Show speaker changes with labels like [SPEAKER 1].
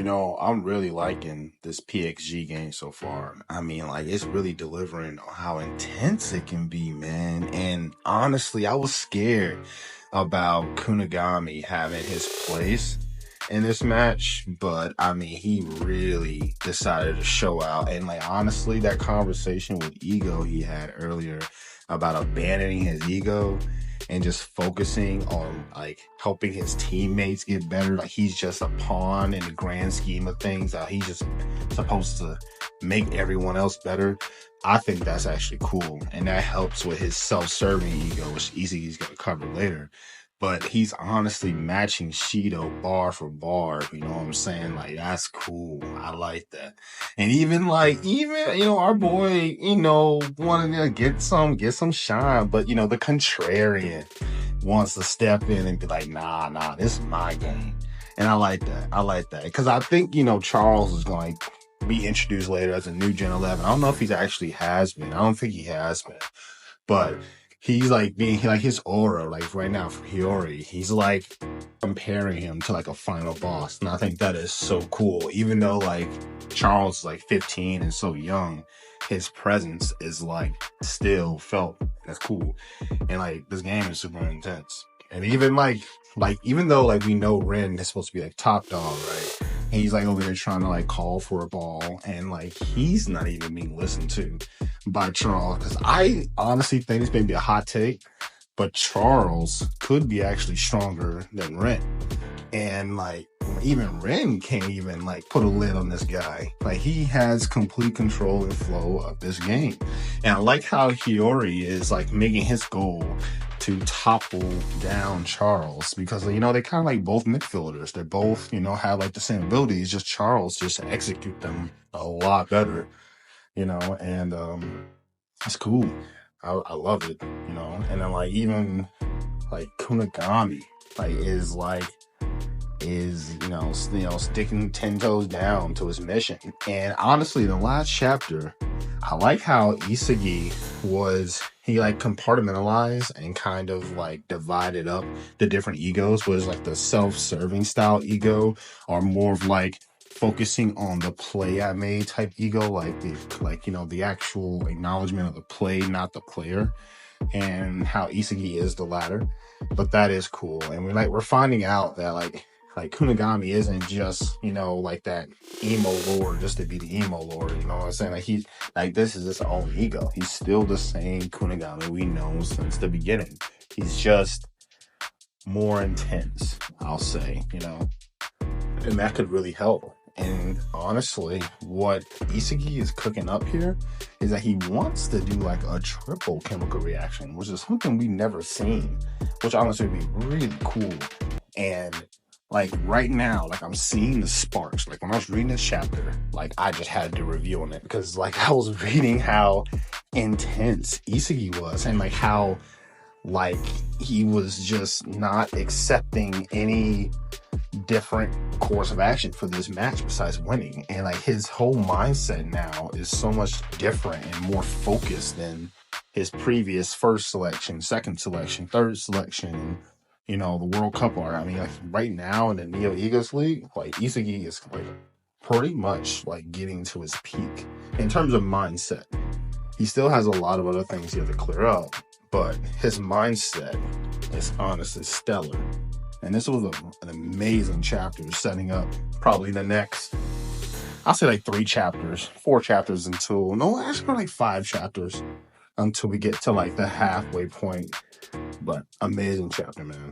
[SPEAKER 1] I'm really liking this PXG game so far. I mean, like, it's really delivering on how intense it can be, man. And honestly, I was scared about Kunagami having his place in this match, but I mean, he really decided to show out. And, like, honestly, that conversation with Ego he had earlier about abandoning his ego and just focusing on like helping his teammates get better. Like he's just a pawn in the grand scheme of things. He's just supposed to make everyone else better. I think that's actually cool, and that helps with his self-serving ego, which Isagi's gonna cover later. But he's honestly matching Shido bar for bar. You know what I'm saying? Like that's cool. I like that. And even our boy, wanted to get some shine, but the contrarian wants to step in and be like, nah, this is my game. And I like that. I like that. Because I think, Charles is going to be introduced later as a new Gen 11. I don't know if he actually has been. I don't think he has been. But he's like being like his aura, like right now for Hiori, he's like comparing him to like a final boss. And I think that is so cool. Even though like Charles is like 15 and so young, his presence is like still felt. That's cool. And like this game is super intense. And even even though like we know Ren is supposed to be like top dog, right? And he's like over there trying to like call for a ball, and like he's not even being listened to by Charles. Because I honestly think this may be a hot take, but Charles could be actually stronger than Ren. And like even Ren can't even like put a lid on this guy. Like he has complete control and flow of this game. And I like how Hiori is like making his goal to topple down Charles, because they kind of like both midfielders. They're both have like the same abilities, just Charles just execute them a lot better, and it's cool. I love it, and then like even like Kunagami like is sticking 10 toes down to his mission. And honestly, the last chapter, I like how Isagi he like compartmentalized and kind of like divided up the different egos. Was like the self-serving style ego, or more of like focusing on the play I made type ego, like the actual acknowledgement of the play, not the player. And how Isagi is the latter. But that is cool. And we're finding out that like Kunagami isn't just, like that emo lord just to be the emo lord, you know what I'm saying? Like he's like, this is his own ego. He's still the same Kunagami we know since the beginning. He's just more intense, I'll say, and that could really help. And honestly, what Isagi is cooking up here is that he wants to do like a triple chemical reaction, which is something we've never seen, which honestly would be really cool. And like right now, like I'm seeing the sparks. Like when I was reading this chapter, like I just had to review on it, because like I was reading how intense Isagi was, and like how like he was just not accepting any different course of action for this match besides winning. And like his whole mindset now is so much different and more focused than his previous first selection, second selection, third selection, and the World Cup are. I mean, like right now in the Neo Egos League, like Isagi is like pretty much like getting to his peak in terms of mindset. He still has a lot of other things he has to clear up, but his mindset is honestly stellar. And this was an amazing chapter, setting up probably the next, I'll say like 4 chapters until, no, actually like 5 chapters until we get to like the halfway point. But amazing chapter, man.